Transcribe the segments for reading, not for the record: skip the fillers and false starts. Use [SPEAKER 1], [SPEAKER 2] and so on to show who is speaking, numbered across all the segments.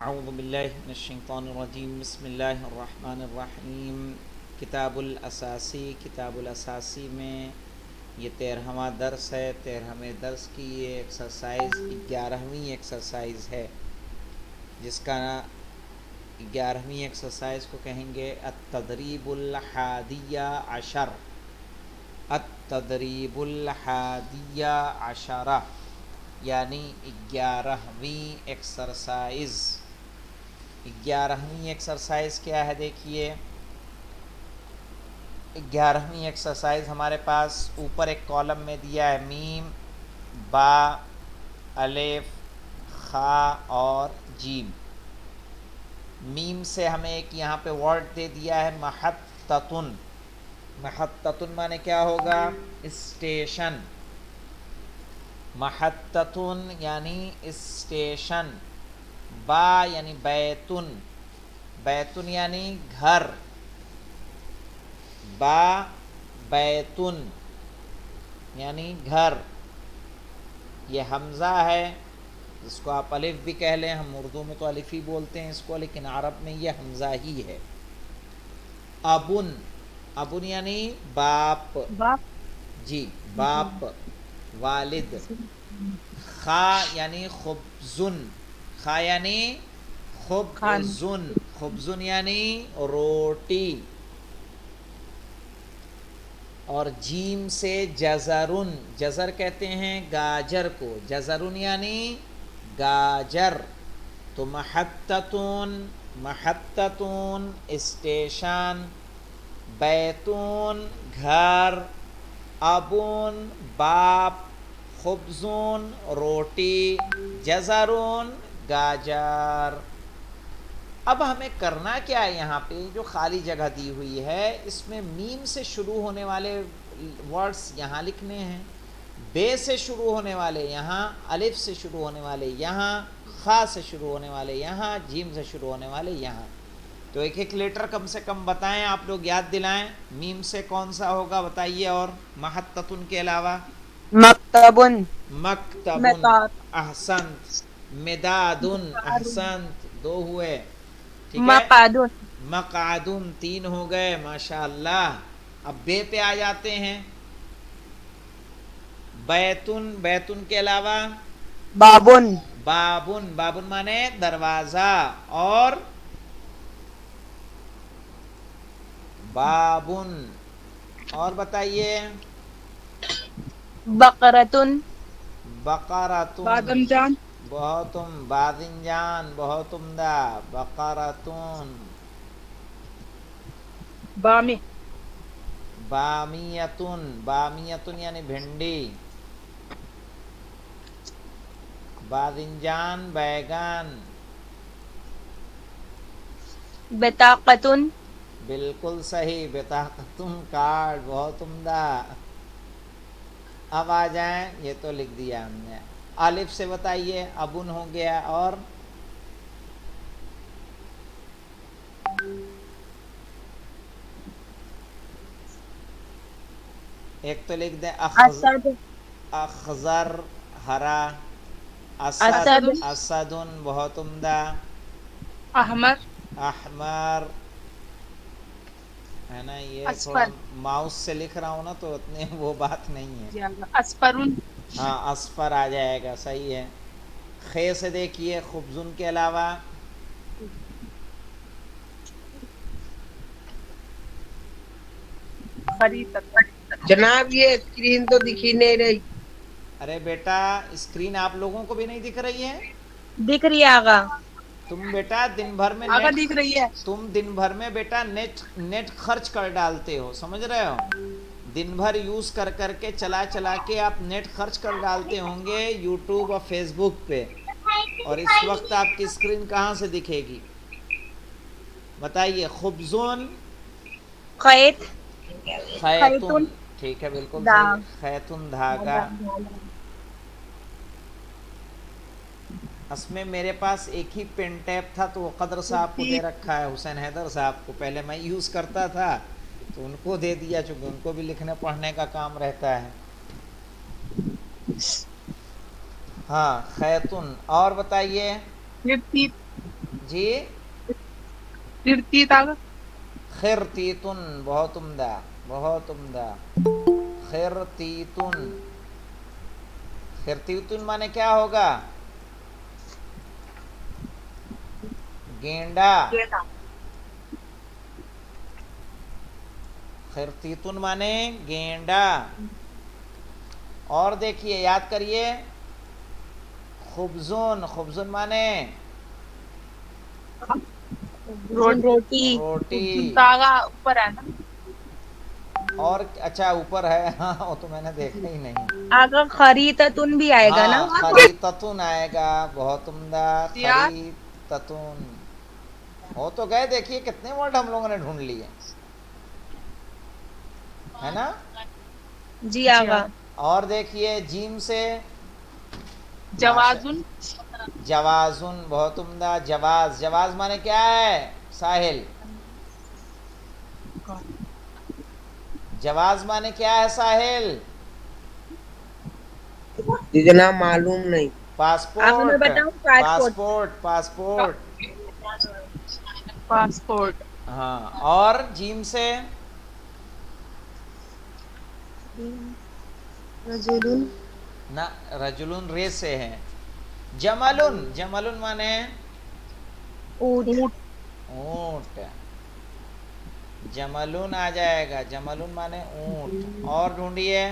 [SPEAKER 1] اعوذ باللہ من الشیطان الرجیم بسم اللہ الرحمن الرحیم کتاب الاساسی میں یہ 13واں درس ہے۔ 13ویں درس کی یہ ایکسرسائز 11ویں ایکسرسائز ہے، جس کا 11ویں ایکسرسائز کو کہیں گے التدریب الحادیہ عشر۔ التدریب الحادیہ عشرہ یعنی 11ویں ایکسرسائز۔ 11ویں ایکسرسائز کیا ہے؟ دیکھیے 11ویں ایکسرسائز ہمارے پاس اوپر ایک کالم میں دیا ہے میم، با، الف، خا اور جیم۔ میم سے ہمیں ایک یہاں پہ ورڈ دے دیا ہے محطتن۔ محطتن معنی کیا ہوگا؟ اسٹیشن۔ محطتن یعنی اسٹیشن۔ با یعنی بیتن، بیتن یعنی گھر۔ با بیتن یعنی گھر۔ یہ حمزہ ہے، جس کو آپ الف بھی کہہ لیں، ہم اردو میں تو الف ہی بولتے ہیں اس کو، لیکن عرب میں یہ حمزہ ہی ہے۔ ابن، ابن یعنی باپ،
[SPEAKER 2] باپ
[SPEAKER 1] جی باپ، والد۔ خا یعنی خبزن، خا یعنی
[SPEAKER 2] خان
[SPEAKER 1] خبزن، خبزن یعنی روٹی۔ اور جیم سے جزرن، جزر کہتے ہیں گاجر کو، جزرن یعنی گاجر۔ تو محطتون، محطتون اسٹیشن، بیتون گھر، ابون باپ، خبزون روٹی، جزرون گاجر۔ اب ہمیں کرنا کیا ہے؟ یہاں پہ جو خالی جگہ دی ہوئی ہے اس میں میم سے شروع ہونے والے ورڈز یہاں لکھنے ہیں، بے سے شروع ہونے والے یہاں، الف سے شروع ہونے والے یہاں، خا سے شروع ہونے والے یہاں، جیم سے شروع ہونے والے یہاں۔ تو ایک ایک لیٹر کم سے کم بتائیں، آپ لوگ یاد دلائیں۔ میم سے کون سا ہوگا بتائیے، اور محطتن کے علاوہ؟
[SPEAKER 2] مکتبن
[SPEAKER 1] مکتبن،
[SPEAKER 2] مکار
[SPEAKER 1] احسنت۔ مدادن، احسنت، دو ہوئے، ٹھیک ہے۔
[SPEAKER 2] مقادن
[SPEAKER 1] مقعدن، تین ہو گئے، ماشاء اللہ۔ اب بے پہ آ جاتے ہیں۔ بیتن، بیتن کے علاوہ؟
[SPEAKER 2] بابن
[SPEAKER 1] بابن، بابن مانے دروازہ، اور بابن، اور بتائیے؟
[SPEAKER 2] بقرتن
[SPEAKER 1] بقرتن،
[SPEAKER 2] بادم جان
[SPEAKER 1] بہت باذنجان، بہت عمدہ، بقرتن۔
[SPEAKER 2] بامی
[SPEAKER 1] بامیتن، بامیتن یعنی بھنڈی، باذنجان بیگن۔
[SPEAKER 2] بطاقتن
[SPEAKER 1] بالکل صحیح، بطاقتن کارڈ، بہت عمدہ۔ اب آ جائیں، یہ تو لکھ دیا ہم نے۔ الف سے بتائیے، ابن ہو گیا، اور ایک تو لکھ دیں
[SPEAKER 2] اسد
[SPEAKER 1] اخضر ہرا، اسد،
[SPEAKER 2] اسد
[SPEAKER 1] اسدن بہت عمدہ،
[SPEAKER 2] احمر
[SPEAKER 1] احمر ہے نا۔ یہ تھوڑا
[SPEAKER 2] اصفر
[SPEAKER 1] ماؤس سے لکھ رہا ہوں نا تو اتنے وہ بات نہیں ہے۔
[SPEAKER 2] اصفرن
[SPEAKER 1] ہاں اصفر آ جائے گا، صحیح ہے۔ خے سے دیکھیے، خبزن کے علاوہ؟
[SPEAKER 2] خریدتن
[SPEAKER 3] جناب یہ اسکرین تو دکھ ہی نہیں رہی۔
[SPEAKER 1] ارے بیٹا اسکرین آپ لوگوں کو بھی نہیں دکھ رہی ہے؟
[SPEAKER 2] دکھ رہی ہے آگا،
[SPEAKER 1] تم بیٹا دن بھر میں
[SPEAKER 2] آگا
[SPEAKER 1] نیٹ،
[SPEAKER 2] دکھ رہی ہے۔
[SPEAKER 1] تم دن بھر میں بیٹا نیٹ خرچ کر ڈالتے ہو، سمجھ رہے ہو؟ دن بھر یوز کر کر کے، چلا چلا کے آپ نیٹ خرچ کر ڈالتے ہوں گے یوٹیوب اور فیس بک پہ، اور اس وقت آپ کی اسکرین کہاں سے دکھے گی؟ بتائیے۔ خبزون،
[SPEAKER 2] خیط
[SPEAKER 1] خیتون،
[SPEAKER 2] خیتن
[SPEAKER 1] ٹھیک ہے بالکل صحیح،
[SPEAKER 2] داغ
[SPEAKER 1] خیتون دھاگا۔ اس میں میرے پاس ایک ہی پین ٹیپ تھا تو وہ قدر صاحب کو دے رکھا ہے، حسین حیدر صاحب کو، پہلے میں یوز کرتا تھا تو ان کو دے دیا، چونکہ ان کو بھی لکھنے پڑھنے کا کام رہتا ہے۔ ہاں خیتون، اور بتائیے؟
[SPEAKER 2] 50
[SPEAKER 1] جی
[SPEAKER 2] ترتیت آگا.
[SPEAKER 1] خرتیتن، بہت عمدہ بہت عمدہ. خرتیتن، خرتیتن مانے کیا ہوگا؟ گینڈا. خرتیتن مانے گینڈا. اور دیکھیے یاد کریے، خبزون، خبزون مانے
[SPEAKER 2] روٹی.
[SPEAKER 1] روٹی.
[SPEAKER 2] آگا اوپر ہے نا.
[SPEAKER 1] اور اچھا اوپر ہے، ہاں وہ تو میں نے دیکھا ہی نہیں.
[SPEAKER 2] آگا خریتتن بھی آئے گا نا
[SPEAKER 1] ہاں
[SPEAKER 2] وہاں پہ.
[SPEAKER 1] خریتتن آئے گا، بہت عمدہ. خریتتن ہو تو گئے. دیکھیے کتنے ورڈ ہم لوگوں نے ڈھونڈ لیے، ہے نا.
[SPEAKER 2] جی آگا.
[SPEAKER 1] اور دیکھیے جیم سے
[SPEAKER 2] جوازن.
[SPEAKER 1] جوازن، بہت عمدہ. جواز، جواز مانے کیا ہے ساحل؟ جواز مانے کیا ہے ساحل؟
[SPEAKER 3] جی جناب معلوم نہیں.
[SPEAKER 2] آگا میں
[SPEAKER 1] پاسپورٹ.
[SPEAKER 2] بتاؤں پاسپورٹ.
[SPEAKER 1] Passport, passport.
[SPEAKER 2] پاسپورٹ.
[SPEAKER 1] ہاں. اور جیم سے
[SPEAKER 2] رجولن.
[SPEAKER 1] نہ، رجلن رے سے ہے. جملن، جملن مانے
[SPEAKER 2] اونٹ.
[SPEAKER 1] اونٹ. جملن آ جائے گا، جملن مانے اونٹ. اور ڈھونڈیے.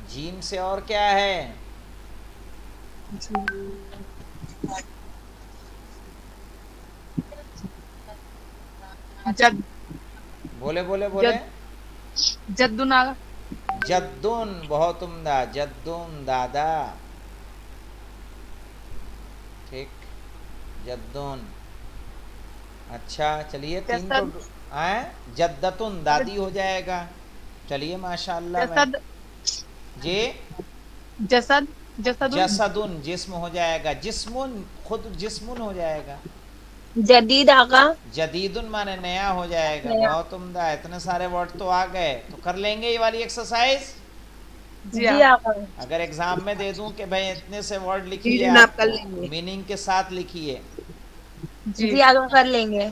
[SPEAKER 1] جیم سے اور کیا ہے؟
[SPEAKER 2] جد.
[SPEAKER 1] بولے بولے بولے.
[SPEAKER 2] جدن آگا.
[SPEAKER 1] جدن، بہت عمدہ. جدن دادا. ٹھیک، جدن. اچھا چلیے تین تو
[SPEAKER 2] جسد.
[SPEAKER 1] آئیں. جدتن دادی ہو جائے گا. چلیے ماشاء اللہ. میں
[SPEAKER 2] جسد.
[SPEAKER 1] جی
[SPEAKER 2] جسد. جسد.
[SPEAKER 1] جسدن جسم ہو جائے گا. جسمن خود جسمن ہو جائے گا.
[SPEAKER 2] جدید آگا.
[SPEAKER 1] جدیدن مانے نیا ہو جائے گا.
[SPEAKER 2] نیا.
[SPEAKER 1] بہت عمدہ. اتنے سارے ورڈ تو آ گئے، تو کر لیں گے یہ والی ایکسرسائز.
[SPEAKER 2] جی آگا.
[SPEAKER 1] اگر ایگزام میں دے دوں کہ بھائی اتنے سے ورڈ
[SPEAKER 3] جی
[SPEAKER 1] لکھیے،
[SPEAKER 3] جناب
[SPEAKER 1] آپ
[SPEAKER 3] کر
[SPEAKER 1] کو
[SPEAKER 3] لیں گے.
[SPEAKER 1] میننگ کے ساتھ لکھیے.
[SPEAKER 2] جی آگا کر لیں گے.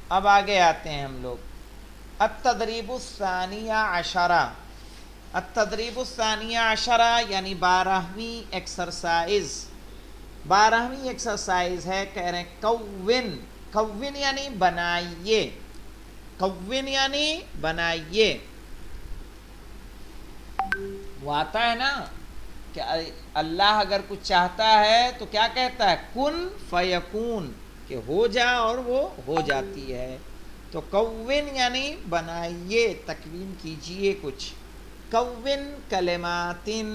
[SPEAKER 1] اب آگے آتے ہیں ہم لوگ. التدریب الثانیہ عشرہ. التدریب الثانیہ عشرہ یعنی 12ویں ایکسرسائز. 12ویں ایکسرسائز ہے، کہہ رہے ہیں کون. کون یعنی بنائیے. کون یعنی بنائیے. وہ آتا ہے نا کہ اللہ اگر کچھ چاہتا ہے تو کیا کہتا ہے؟ کن فیکون، کہ ہو جا اور وہ ہو جاتی ہے. تو کون یعنی بنائیے، تکوین کیجئے کچھ. کون کلماتن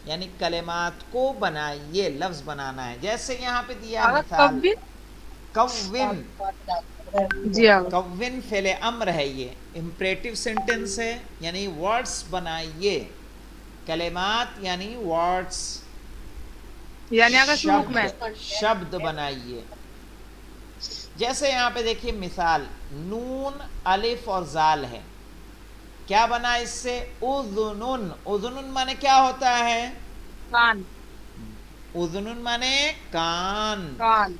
[SPEAKER 1] یعنی کلمات کو بنائیے، لفظ بنانا ہے. جیسے یہاں پہ دیا
[SPEAKER 2] آگا
[SPEAKER 1] مثال،
[SPEAKER 2] کب.
[SPEAKER 1] کون.
[SPEAKER 2] جی آگا.
[SPEAKER 1] کون فعل امر ہے، یہ امپریٹو سینٹنس ہے، یعنی ورڈز بنائیے. کلمات یعنی ورڈز،
[SPEAKER 2] یعنی آگا شروع میں.
[SPEAKER 1] شبد بنائیے. جیسے یہاں پہ دیکھیے مثال، نون الف اور زال ہے. کیا بنا اس سے؟ اذنن. اذنن مانے کیا ہوتا ہے؟
[SPEAKER 2] کان.
[SPEAKER 1] اذنن مانے کان.
[SPEAKER 2] کان.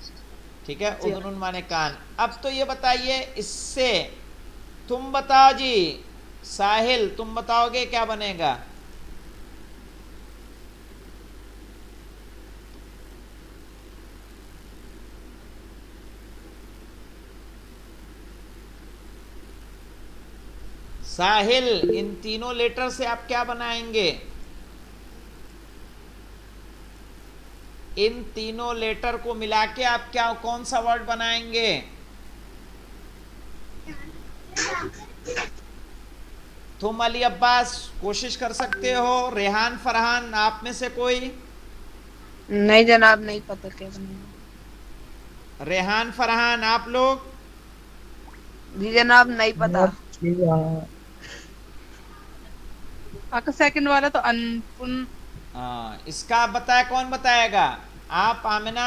[SPEAKER 1] ٹھیک ہے،
[SPEAKER 2] جی
[SPEAKER 1] اذنن مانے کان. اب تو یہ بتائیے اس سے، تم بتاؤ جی ساحل، تم بتاؤ گے کیا بنے گا؟ ساحل، ان تینوں لیٹر سے آپ کیا بنائیں گے؟ ان تینوں لیٹر کو ملا کے آپ کیا، کون سا ورڈ بنائیں گے؟ تم علی عباس کوشش کر سکتے ہو. ریحان فرحان آپ میں سے کوئی؟
[SPEAKER 2] نہیں جناب نہیں پتہ کیا بنے.
[SPEAKER 1] ریحان فرحان آپ لوگ؟
[SPEAKER 2] جی جناب نہیں پتا. آگا سیکنڈ والا تو
[SPEAKER 1] ہاں، اس کا بتایا، کون بتائے گا؟ آپ آمنہ؟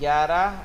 [SPEAKER 1] 11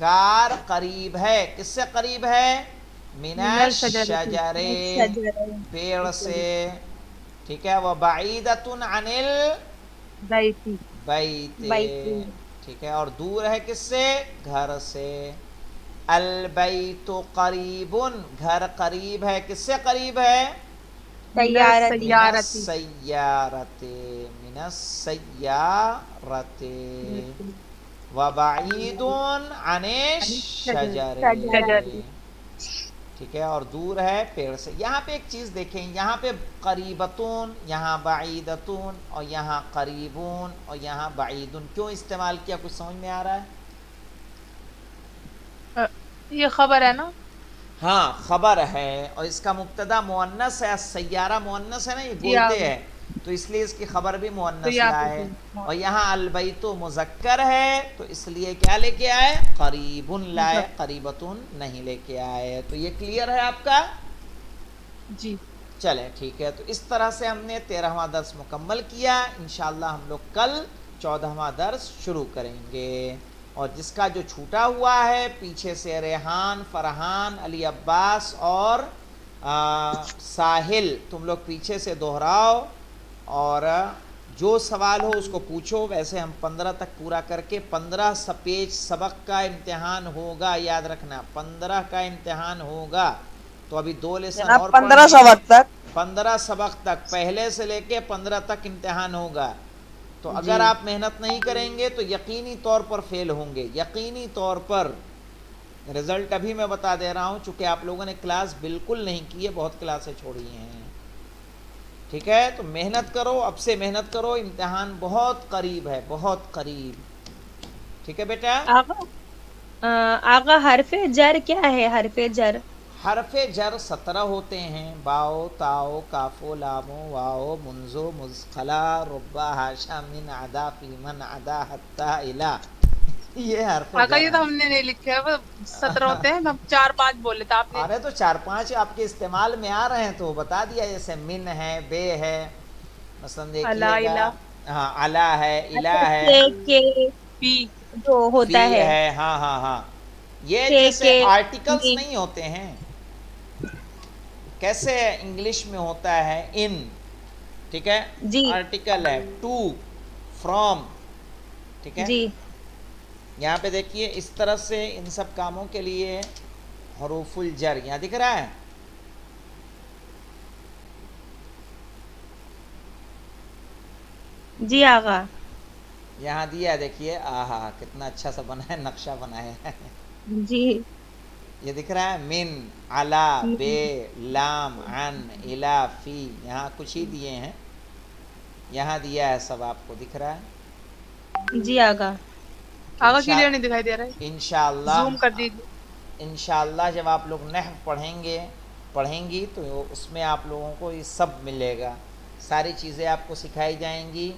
[SPEAKER 1] کار قریب ہے، کس سے قریب ہے؟ من
[SPEAKER 2] الشجرۃ،
[SPEAKER 1] الشجر، پیڑ سے، ٹھیک ہے. وبعیدۃ عن
[SPEAKER 2] بیتی،
[SPEAKER 1] البیت،
[SPEAKER 4] بیتی،
[SPEAKER 1] ٹھیک ہے، اور دور ہے کس سے؟ گھر سے. البیت قریب، گھر قریب ہے، کس سے قریب ہے؟
[SPEAKER 2] من
[SPEAKER 4] سیارتی،
[SPEAKER 1] من
[SPEAKER 2] السیارتی،
[SPEAKER 1] السیارت، من السیارت. وبعید عن الشجر،
[SPEAKER 2] شجر،
[SPEAKER 1] ٹھیک ہے، اور دور ہے پیڑ سے. یہاں پہ ایک چیز دیکھیں، یہاں پہ قریبتون، یہاں بعیدتون، اور یہاں قریبون، اور یہاں بعیدون کیوں استعمال کیا؟ کچھ سمجھ میں آ رہا ہے؟
[SPEAKER 2] یہ خبر ہے نا؟
[SPEAKER 1] ہاں خبر ہے، اور اس کا مبتدا مؤنث ہے، سیارہ مؤنث ہے نا، یہ
[SPEAKER 2] جی
[SPEAKER 1] گولتے
[SPEAKER 2] آگے،
[SPEAKER 1] ہے، تو اس لیے اس کی خبر بھی
[SPEAKER 2] تو
[SPEAKER 1] مؤنث
[SPEAKER 2] یہ آپ
[SPEAKER 1] لائے. اور یہاں البیت مذکر ہے، تو اس لیے کیا لے کے آئے؟ قریب لائے، قریبتون نہیں لے کے آئے. تو یہ کلیئر ہے آپ کا؟
[SPEAKER 2] جی.
[SPEAKER 1] چلیں ٹھیک ہے. تو اس طرح سے ہم نے 13واں درس مکمل کیا. انشاءاللہ ہم لوگ کل 14واں درس شروع کریں گے. اور جس کا جو چھوٹا ہوا ہے پیچھے سے ریحان، فرحان، علی عباس اور ساحل، تم لوگ پیچھے سے دہراؤ اور جو سوال ہو اس کو پوچھو. ویسے ہم 15 تک پورا کر کے 15 پیج سبق کا امتحان ہوگا، یاد رکھنا 15 کا امتحان ہوگا. تو ابھی 2 لیسن
[SPEAKER 3] جناب
[SPEAKER 1] اور
[SPEAKER 3] 15
[SPEAKER 1] پڑھنے ہیں.
[SPEAKER 3] سبق تک.
[SPEAKER 1] 15 سبق تک، پہلے سے لے کے 15 تک امتحان ہوگا. تو
[SPEAKER 3] جی
[SPEAKER 1] اگر آپ محنت نہیں کریں گے تو یقینی طور پر فیل ہوں گے، یقینی طور پر. رزلٹ ابھی میں بتا دے رہا ہوں، چونکہ آپ لوگوں نے کلاس بالکل نہیں کی ہے، بہت کلاسیں چھوڑی ہیں. ٹھیک ہے، تو محنت کرو، اب سے محنت کرو، امتحان بہت قریب ہے، بہت قریب. ٹھیک ہے بیٹا.
[SPEAKER 4] آقا آقا حرف جر کیا ہے؟ حرف جر
[SPEAKER 1] حرف جر 17 ہوتے ہیں. باؤ، تاؤ، کافو، لامو، واؤ، منزو، مزخلا، ربا، ہاشا، من، عدا، فی، من، عدا، حتی، الا. یہ حرف
[SPEAKER 2] آقا
[SPEAKER 1] جر
[SPEAKER 2] یہ تو
[SPEAKER 1] ہیں.
[SPEAKER 2] ہم نے نہیں لکھے ہیں، وہ 17 ہوتے ہیں، ہم 4-5 بولے تھے آپ نے.
[SPEAKER 1] ارے تو 4-5 آپ کے استعمال میں آ رہے ہیں تو بتا دیا. جیسے من ہے، بے ہے، مثلا
[SPEAKER 2] اللہ
[SPEAKER 1] دیکھیے گا.
[SPEAKER 2] الہ،
[SPEAKER 1] ہاں، الا ہے، الہ
[SPEAKER 4] اچھا
[SPEAKER 1] ہے،
[SPEAKER 4] کے
[SPEAKER 2] فی،
[SPEAKER 4] جو
[SPEAKER 1] فی
[SPEAKER 4] ہوتا ہے،
[SPEAKER 1] ہے. ہاں ہاں ہاں، یہ جیسے
[SPEAKER 4] کے
[SPEAKER 1] آرٹیکلس
[SPEAKER 4] مین.
[SPEAKER 1] نہیں ہوتے ہیں. کیسے انگلش میں ہوتا ہے ان، ٹھیک ہے،
[SPEAKER 4] جی
[SPEAKER 1] آرٹیکل ہے. ٹو، فرام، ٹھیک ہے.
[SPEAKER 4] جی
[SPEAKER 1] یہاں پہ دیکھیے اس طرح سے ان سب کاموں کے لیے حروف الجر یہاں دکھ رہا ہے.
[SPEAKER 4] جی آقا.
[SPEAKER 1] یہاں دیا دیکھیے، آہا کتنا اچھا سا بنا ہے، نقشہ بنایا ہے.
[SPEAKER 4] جی
[SPEAKER 1] یہ دکھ رہا ہے من، علا، بے، لام، عن، الا، فی. یہاں کچھ ہی دیے ہیں، یہاں دیا ہے سب آپ کو دکھ رہا ہے.
[SPEAKER 4] جی آقا.
[SPEAKER 1] تو
[SPEAKER 2] آقا کلیئر نہیں دکھائی دے رہا ہے،
[SPEAKER 1] انشاءاللہ،
[SPEAKER 2] زوم کر دیجیے.
[SPEAKER 1] انشاءاللہ جب آپ لوگ نحو پڑھیں گی تو اس میں آپ لوگوں کو یہ سب ملے گا، ساری چیزیں آپ کو سکھائی جائیں گی.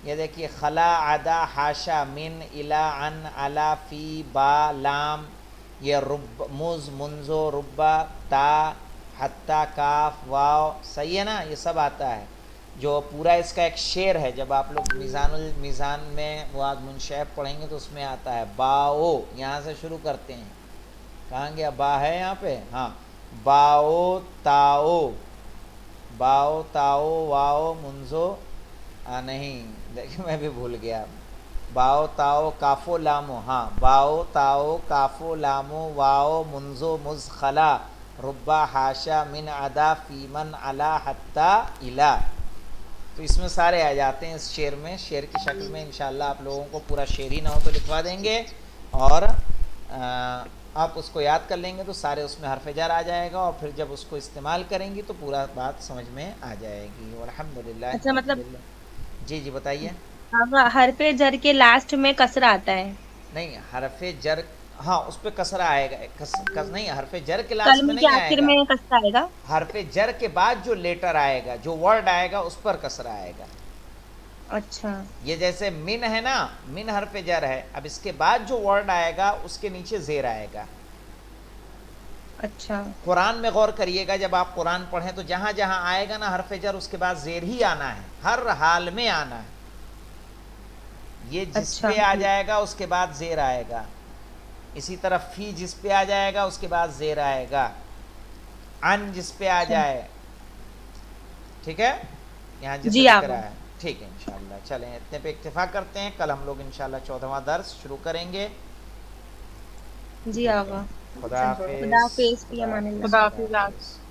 [SPEAKER 1] یہ دیکھیے خلا، عدا، حاشا، من، الا، عن، علا، فی، با، لام، یہ رب، مز، منزو، ربا، تا، حتی، کاف، واو. صحیح ہے نا، یہ سب آتا ہے. جو پورا اس کا ایک شعر ہے، جب آپ لوگ میزان میں مواد منشعب پڑھیں گے تو اس میں آتا ہے باؤ، یہاں سے شروع کرتے ہیں. کہاں گیا با ہے یہاں پہ؟ ہاں، باؤ، تاؤ، باؤ، تاؤ، واؤ، منزو، نہیں دیکھیں میں بھی بھول گیا. باؤ، تاؤ، کافو، لامو. ہاں، باؤ، تاؤ، کافو، لامو، واؤ، منزو، مزخلا، ربا، حاشا، من، عدا، فی، من، علا، حتی، الا. تو اس میں سارے آ جاتے ہیں اس شعر میں، شعر کی شکل میں. انشاءاللہ آپ لوگوں کو پورا شعر ہی نہ ہو تو لکھوا دیں گے، اور آپ اس کو یاد کر لیں گے تو سارے اس میں حرف جر آ جائے گا، اور پھر جب اس کو استعمال کریں گی تو پورا بات سمجھ میں آ جائے گی. الحمدللہ
[SPEAKER 4] اچھا
[SPEAKER 1] رب
[SPEAKER 4] مطلب
[SPEAKER 1] جی جی بتائیے.
[SPEAKER 4] آقا حرف جر کے لاسٹ میں کسرہ آتا ہے.
[SPEAKER 1] نہیں، حرف جر، ہاں اس پہ کسرہ آئے گا. نہیں، حرف جر کے لاسٹ میں
[SPEAKER 4] کلمے کے
[SPEAKER 1] نہیں آئے
[SPEAKER 4] آخر
[SPEAKER 1] گا.
[SPEAKER 4] میں کسرہ آئے گا.
[SPEAKER 1] حرف جر کے بعد جو لیٹر آئے گا، جو ورڈ آئے گا، اس پر کسرہ آئے گا.
[SPEAKER 4] اچھا
[SPEAKER 1] یہ جیسے من ہے نا، من حرف جر ہے. اب اس کے بعد جو ورڈ آئے گا اس کے نیچے زیر آئے گا.
[SPEAKER 4] اچھا
[SPEAKER 1] قرآن میں غور کریے گا، جب آپ قرآن پڑھیں تو جہاں جہاں آئے گا نا حرف جر، اس کے بعد زیر ہی آنا ہے، ہر حال میں آنا ہے. یہ جس
[SPEAKER 4] اچھا
[SPEAKER 1] پہ آ جائے گا اس کے بعد زیر آئے گا. اسی طرح فی جس پہ آ جائے گا اس کے بعد زیر آئے گا، ان جس پہ آ جائے، ٹھیک ہے، یہاں جیسے
[SPEAKER 4] جی
[SPEAKER 1] ذکر
[SPEAKER 4] آقا.
[SPEAKER 1] ہے. ٹھیک ہے انشاءاللہ. چلیں اتنے پہ اکتفا کرتے ہیں، کل ہم لوگ انشاءاللہ 14واں درس شروع کریں گے.
[SPEAKER 4] جی
[SPEAKER 1] ٹھیک ہے،
[SPEAKER 4] آقا.
[SPEAKER 1] خدا حافظ.
[SPEAKER 4] خدا حافظ، فی
[SPEAKER 1] خدا
[SPEAKER 4] امان
[SPEAKER 1] حافظ.
[SPEAKER 4] اللہ.
[SPEAKER 2] خدا
[SPEAKER 1] خدا
[SPEAKER 2] حافظ.
[SPEAKER 1] حافظ.